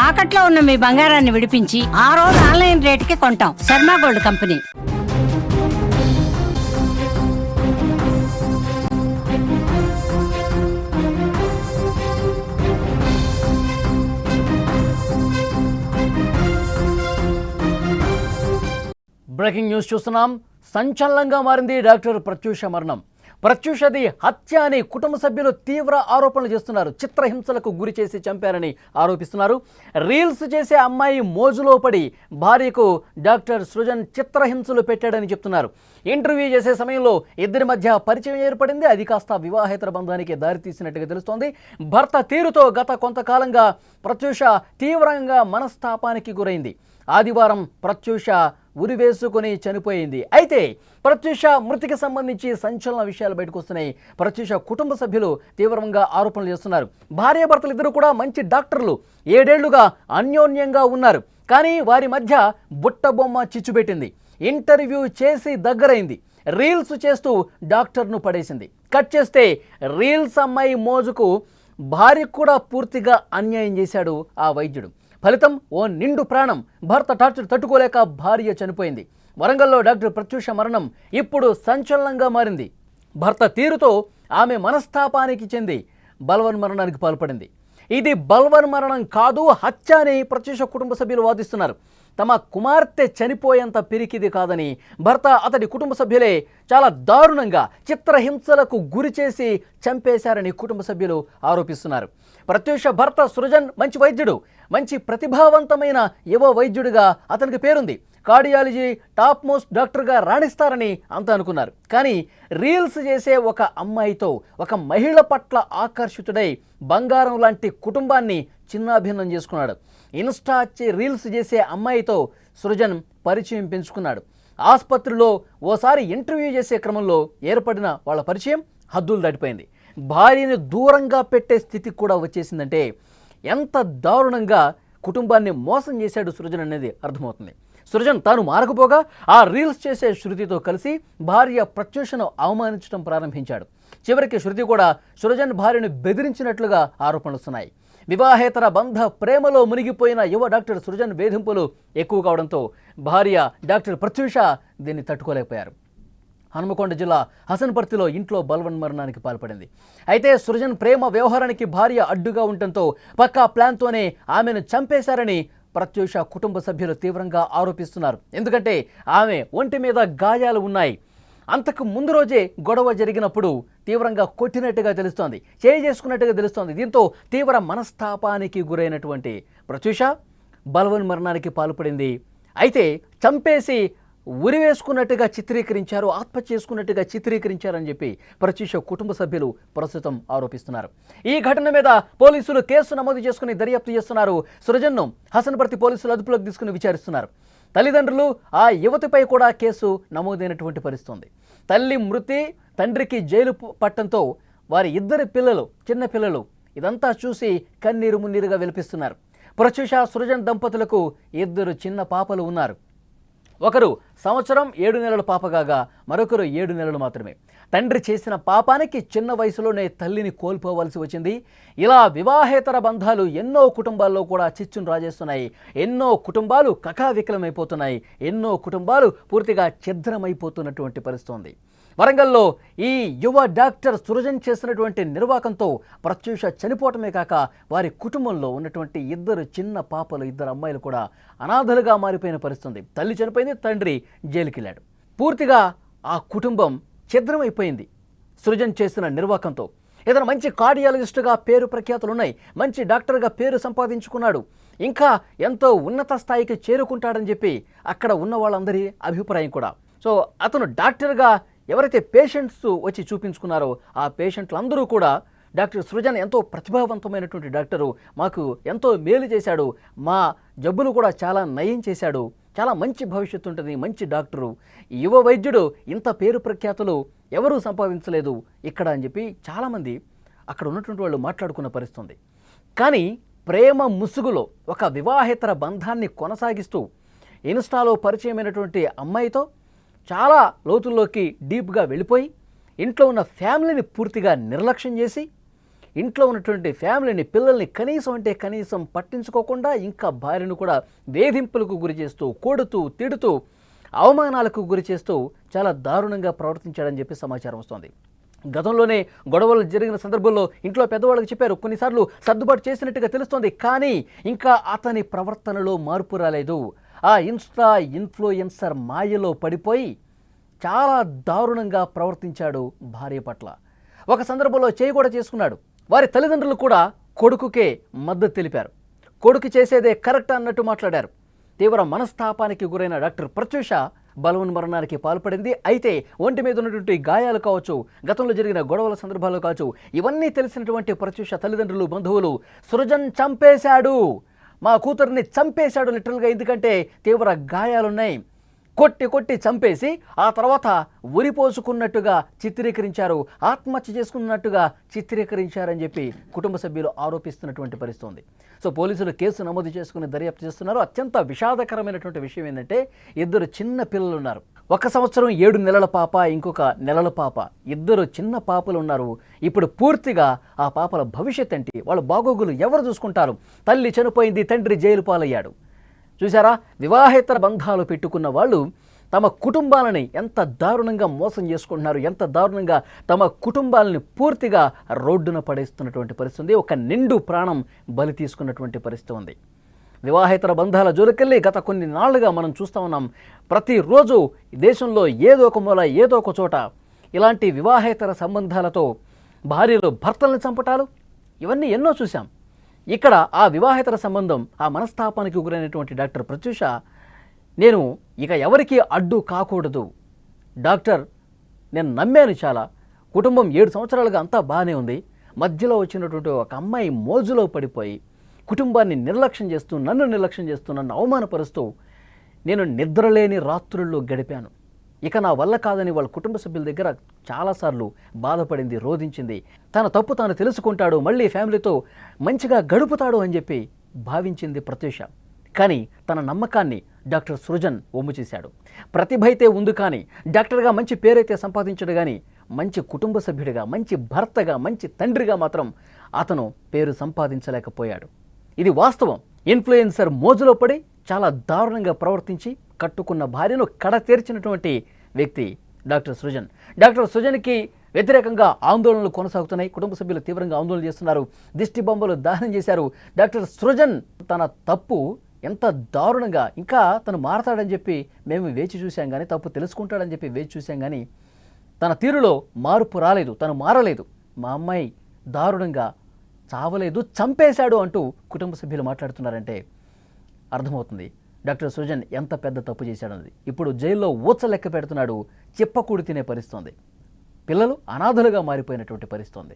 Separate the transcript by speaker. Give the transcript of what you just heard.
Speaker 1: తాకట్లో ఉన్న మీ బంగారాన్ని విడిపించి ఆ రోజు ఆన్లైన్ రేటుకి కొంటాం. Sharma gold company.
Speaker 2: Breaking news చూస్తున్నాం. సంచలనంగా మారింది డాక్టర్ ప్రత్యూష మరణం. ప్రత్యూషది హత్య అని కుటుంబ సభ్యులు తీవ్ర ఆరోపణలు చేస్తున్నారు. చిత్రహింసలకు గురి చేసి చంపారని ఆరోపిస్తున్నారు. రీల్స్ చేసే అమ్మాయి మోజులో పడి భార్యకు డాక్టర్ సృజన్ చిత్రహింసలు పెట్టాడని చెప్తున్నారు. ఇంటర్వ్యూ చేసే సమయంలో ఇద్దరి మధ్య పరిచయం ఏర్పడింది. అది కాస్త వివాహేతర బంధానికి దారితీసినట్టుగా తెలుస్తోంది. భర్త తీరుతో గత కొంతకాలంగా ప్రత్యూష తీవ్రంగా మనస్తాపానికి గురైంది. ఆదివారం ప్రత్యూష ఉరివేసుకుని చనిపోయింది. అయితే ప్రత్యూష మృతికి సంబంధించి సంచలన విషయాలు బయటకు వస్తున్నాయి. ప్రత్యూష కుటుంబ సభ్యులు తీవ్రంగా ఆరోపణలు చేస్తున్నారు. భార్యాభర్తలు ఇద్దరు కూడా మంచి డాక్టర్లు, 7 ఏళ్లుగా అన్యోన్యంగా ఉన్నారు. కానీ వారి మధ్య బుట్టబొమ్మ చిచ్చుపెట్టింది. ఇంటర్వ్యూ చేసి దగ్గరైంది. రీల్స్ చేస్తూ డాక్టర్ను పడేసింది. కట్ చేస్తే రీల్స్ అమ్మాయి మోజుకు భార్యకు కూడా పూర్తిగా అన్యాయం చేశాడు ఆ వైద్యుడు. ఫలితం ఓ నిండు ప్రాణం. భర్త టార్చర్ తట్టుకోలేక భార్య చనిపోయింది. వరంగల్లో డాక్టర్ ప్రత్యూష మరణం ఇప్పుడు సంచలనంగా మారింది. భర్త తీరుతో ఆమె మనస్తాపానికి చెంది బలవన్మరణానికి పాల్పడింది. ఇది బలవన్మరణం కాదు, హత్య అని ప్రత్యూష కుటుంబ సభ్యులు వాదిస్తున్నారు. తమ కుమార్తె చనిపోయేంత పిరికిది కాదని, భర్త అతడి కుటుంబ సభ్యులే చాలా దారుణంగా చిత్రహింసలకు గురి చేసి చంపేశారని కుటుంబ సభ్యులు ఆరోపిస్తున్నారు. ప్రత్యూష భర్త సృజన్ మంచి వైద్యుడు, మంచి ప్రతిభావంతమైన యువ వైద్యుడిగా అతనికి పేరుంది. కార్డియాలజీ టాప్ మోస్ట్ డాక్టర్గా రాణిస్తారని అంతా అనుకున్నారు. కానీ రీల్స్ చేసే ఒక అమ్మాయితో, ఒక మహిళ పట్ల ఆకర్షితుడై బంగారం లాంటి కుటుంబాన్ని చిన్నాభిన్నం చేసుకున్నాడు. ఇన్స్టా రీల్స్ చేసే అమ్మాయితో సృజన్ పరిచయం పెంచుకున్నాడు. ఆసుపత్రిలో ఓసారి ఇంటర్వ్యూ చేసే క్రమంలో ఏర్పడిన వాళ్ళ పరిచయం హద్దులు దాటిపోయింది. భార్యని దూరంగా పెట్టే స్థితికి కూడా వచ్చేసిందంటే ఎంత దారుణంగా కుటుంబాన్ని మోసం చేశాడు సృజన్ అనేది అర్థమవుతుంది. సృజన్ తాను మారకపోగా ఆ రీల్స్ చేసే శృతితో కలిసి భార్య ప్రత్యూషను అవమానించడం ప్రారంభించాడు. చివరికి శృతి కూడా సృజన్ భార్యను బెదిరించినట్లుగా ఆరోపణలు వస్తున్నాయి. వివాహేతర బంధ ప్రేమలో మునిగిపోయిన యువ డాక్టర్ సృజన్ వేధింపులు ఎక్కువ కావడంతో భార్య డాక్టర్ ప్రత్యూష దీన్ని తట్టుకోలేకపోయారు. హనుమకొండ జిల్లా హసన్పర్తిలో ఇంట్లో బలవన్మరణానికి పాల్పడింది. అయితే సృజన్ ప్రేమ వ్యవహారానికి భార్య అడ్డుగా ఉండటంతో పక్కా ప్లాన్తోనే ఆమెను చంపేశారని ప్రత్యూష కుటుంబ సభ్యులు తీవ్రంగా ఆరోపిస్తున్నారు. ఎందుకంటే ఆమె ఒంటి మీద గాయాలు ఉన్నాయి. అంతకు ముందు రోజే గొడవ జరిగినప్పుడు తీవ్రంగా కొట్టినట్టుగా తెలుస్తోంది, చేసుకున్నట్టుగా తెలుస్తోంది. దీంతో తీవ్ర మనస్తాపానికి గురైనటువంటి ప్రత్యూష బలవన్మరణానికి పాల్పడింది. అయితే చంపేసి ఉరివేసుకున్నట్టుగా చిత్రీకరించారు, ఆత్మహత్య చేసుకున్నట్టుగా చిత్రీకరించారని చెప్పి ప్రత్యూష కుటుంబ సభ్యులు ప్రస్తుతం ఆరోపిస్తున్నారు. ఈ ఘటన మీద పోలీసులు కేసు నమోదు చేసుకుని దర్యాప్తు చేస్తున్నారు. సృజన్ను హసన్పర్తి పోలీసులు అదుపులోకి తీసుకుని విచారిస్తున్నారు. తల్లిదండ్రులు, ఆ యువతిపై కూడా కేసు నమోదైనటువంటి పరిస్థితుంది. తల్లి మృతి, తండ్రికి జైలు పట్టడంతో వారి ఇద్దరు పిల్లలు, చిన్న పిల్లలు ఇదంతా చూసి కన్నీరు మున్నీరుగా విలపిస్తున్నారు. ప్రత్యూష సృజన్ దంపతులకు 2 చిన్న పాపలు ఉన్నారు. ఒకరు 1 సంవత్సరం 7 నెలల పాపగాగా మరొకరు 7 నెలలు మాత్రమే. తండ్రి చేసిన పాపానికి చిన్న వయసులోనే తల్లిని కోల్పోవలసి వచ్చింది. ఇలా వివాహేతర బంధాలు ఎన్నో కుటుంబాల్లో కూడా చిచ్చును రాజేస్తున్నాయి. ఎన్నో కుటుంబాలు కకావికలమైపోతున్నాయి. ఎన్నో కుటుంబాలు పూర్తిగా ఛిద్రమైపోతున్నటువంటి పరిస్థితి ఉంది. వరంగల్లో ఈ యువ డాక్టర్ సృజన్ చేసినటువంటి నిర్వాకంతో ప్రత్యూష చనిపోవటమే కాక వారి కుటుంబంలో ఉన్నటువంటి 2 చిన్న పాపలు, 2 అమ్మాయిలు కూడా అనాథలుగా మారిపోయిన పరిస్థితి. తల్లి చనిపోయింది, తండ్రి జైలుకెళ్ళాడు. పూర్తిగా ఆ కుటుంబం ఛిద్రమైపోయింది సృజన్ చేసిన నిర్వాకంతో. ఏదైనా మంచి కార్డియాలజిస్టుగా పేరు ప్రఖ్యాతులు ఉన్నాయి, మంచి డాక్టర్గా పేరు సంపాదించుకున్నాడు, ఇంకా ఎంతో ఉన్నత స్థాయికి చేరుకుంటాడని చెప్పి అక్కడ ఉన్న వాళ్ళందరి అభిప్రాయం కూడా. సో అతను డాక్టర్గా ఎవరైతే పేషెంట్స్ వచ్చి చూపించుకున్నారో ఆ పేషెంట్లందరూ కూడా డాక్టర్ సృజన్ ఎంతో ప్రతిభావంతమైనటువంటి డాక్టరు, మాకు ఎంతో మేలు చేశాడు, మా జబ్బులు కూడా చాలా నయం చేశాడు, చాలా మంచి భవిష్యత్తు ఉంటుంది, మంచి డాక్టరు, యువ వైద్యుడు, ఇంత పేరు ప్రఖ్యాతులు ఎవరూ సంపాదించలేదు ఇక్కడ అని చెప్పి చాలామంది అక్కడ ఉన్నటువంటి వాళ్ళు మాట్లాడుకున్న పరిస్థితుంది. కానీ ప్రేమ ముసుగులో ఒక వివాహేతర బంధాన్ని కొనసాగిస్తూ ఇన్స్టాలో పరిచయమైనటువంటి అమ్మాయితో చాలా లోతుల్లోకి డీప్గా వెళ్ళిపోయి ఇంట్లో ఉన్న ఫ్యామిలీని పూర్తిగా నిర్లక్ష్యం చేసి ఇంట్లో ఉన్నటువంటి ఫ్యామిలీని, పిల్లల్ని కనీసం అంటే కనీసం పట్టించుకోకుండా ఇంకా భార్యను కూడా వేధింపులకు గురి చేస్తూ, కొడుతూ, తిడుతూ, అవమానాలకు గురి చేస్తూ చాలా దారుణంగా ప్రవర్తించాడని చెప్పి సమాచారం వస్తోంది. గతంలోనే గొడవలు జరిగిన సందర్భంలో ఇంట్లో పెద్దవాళ్ళకి చెప్పారు, కొన్నిసార్లు సర్దుబాటు చేసినట్టుగా తెలుస్తోంది. కానీ ఇంకా అతని ప్రవర్తనలో మార్పు రాలేదు. ఆ ఇన్ఫ్లుయెన్సర్ మాయలో పడిపోయి చాలా దారుణంగా ప్రవర్తించాడు భార్య పట్ల. ఒక సందర్భంలో చేయి కూడా చేసుకున్నాడు. వారి తల్లిదండ్రులు కూడా కొడుకుకే మద్దతు తెలిపారు. కొడుకు చేసేదే కరెక్ట్ అన్నట్టు మాట్లాడారు. తీవ్ర మనస్తాపానికి గురైన డాక్టర్ ప్రత్యూష బలవన్మరణానికి పాల్పడింది. అయితే ఒంటి మీద ఉన్నటువంటి గాయాలు కావచ్చు, గతంలో జరిగిన గొడవల సందర్భాలు కావచ్చు, ఇవన్నీ తెలిసినటువంటి ప్రత్యూష తల్లిదండ్రులు, బంధువులు సృజన్ చంపేశాడు, మా కూతుర్ని చంపేశాడు లిటరల్గా, ఎందుకంటే తీవ్ర గాయాలున్నాయి, కొట్టి చంపేసి ఆ తర్వాత ఉరిపోసుకున్నట్టుగా చిత్రీకరించారు, ఆత్మహత్య చేసుకున్నట్టుగా చిత్రీకరించారని చెప్పి కుటుంబ సభ్యులు ఆరోపిస్తున్నటువంటి పరిస్థితి ఉంది. సో పోలీసులు కేసు నమోదు చేసుకుని దర్యాప్తు చేస్తున్నారు. అత్యంత విషాదకరమైనటువంటి విషయం ఏంటంటే, ఇద్దరు చిన్న పిల్లలు ఉన్నారు. 1 సంవత్సరం 7 నెలల పాప, ఇంకొక నెలల పాప, ఇద్దరు చిన్న పాపలు ఉన్నారు. ఇప్పుడు పూర్తిగా ఆ పాపల భవిష్యత్ ఏంటి, వాళ్ళ బాగోగులు ఎవరు చూసుకుంటారు? తల్లి చనిపోయింది, తండ్రి జైలు పాలయ్యాడు. చూసారా, వివాహేతర బంధాలు పెట్టుకున్న వాళ్ళు తమ కుటుంబాలని ఎంత దారుణంగా మోసం చేసుకుంటున్నారు, ఎంత దారుణంగా తమ కుటుంబాలని పూర్తిగా రోడ్డున పడేస్తున్నటువంటి పరిస్థితి ఉంది. ఒక నిండు ప్రాణం బలి తీసుకున్నటువంటి పరిస్థితి ఉంది. వివాహేతర బంధాల జోలికెళ్ళి గత కొన్ని నాళ్లుగా మనం చూస్తూ ఉన్నాం. ప్రతిరోజు దేశంలో ఏదో ఒక మూల, ఏదో ఒక చోట ఇలాంటి వివాహేతర సంబంధాలతో భార్యలు భర్తలను చంపటాలు, ఇవన్నీ ఎన్నో చూసాం. ఇక్కడ ఆ వివాహేతర సంబంధం, ఆ మనస్తాపానికి గురైనటువంటి డాక్టర్ ప్రత్యూష, నేను ఇక ఎవరికి అడ్డు కాకూడదు డాక్టర్, నేను నమ్మాను చాలా, కుటుంబం 7 సంవత్సరాలుగా అంతా బాగానే ఉంది, మధ్యలో వచ్చినటువంటి ఒక అమ్మాయి మోజులో పడిపోయి కుటుంబాన్ని నిర్లక్ష్యం చేస్తూ, నన్ను నిర్లక్ష్యం చేస్తూ, నన్ను అవమానపరుస్తూ నేను నిద్రలేని రాత్రుల్లో గడిపాను. ఇక నా వల్ల కాదని వాళ్ళ కుటుంబ సభ్యుల దగ్గర చాలాసార్లు బాధపడింది, రోధించింది. తన తప్పు తాను తెలుసుకుంటాడు, మళ్ళీ ఫ్యామిలీతో మంచిగా గడుపుతాడు అని చెప్పి భావించింది ప్రత్యూష. కానీ తన నమ్మకాన్ని డాక్టర్ సృజన్ ఒమ్ము చేశాడు. ప్రతిభ అయితే ఉంది, కానీ డాక్టర్గా మంచి పేరైతే సంపాదించడు, కానీ మంచి కుటుంబ సభ్యుడిగా, మంచి భర్తగా, మంచి తండ్రిగా మాత్రం అతను పేరు సంపాదించలేకపోయాడు. ఇది వాస్తవం. ఇన్ఫ్లుయెన్సర్ మోజులో పడి చాలా దారుణంగా ప్రవర్తించి కట్టుకున్న భార్యను కడతేర్చినటువంటి వ్యక్తి డాక్టర్ సృజన్. డాక్టర్ సృజన్కి వ్యతిరేకంగా ఆందోళనలు కొనసాగుతున్నాయి. కుటుంబ సభ్యులు తీవ్రంగా ఆందోళన చేస్తున్నారు. దిష్టి బొమ్మలు దహనం చేశారు. డాక్టర్ సృజన్ తన తప్పు ఎంత దారుణంగా, ఇంకా తను మారతాడని చెప్పి మేము వేచి చూసాం, కానీ తప్పు తెలుసుకుంటాడని చెప్పి వేచి చూసాం, కానీ తన తీరులో మార్పు రాలేదు, తను మారలేదు. మా అమ్మాయి దారుణంగా చావలేదు, చంపేశాడు అంటూ కుటుంబ సభ్యులు మాట్లాడుతున్నారంటే అర్థమవుతుంది డాక్టర్ సృజన్ ఎంత పెద్ద తప్పు చేశాడన్నది. ఇప్పుడు జైల్లో ఊచ లెక్క పెడుతున్నాడు, చిప్పకూడి తినే పరిస్థితి ఉంది. పిల్లలు అనాథలుగా మారిపోయినటువంటి పరిస్థితి ఉంది.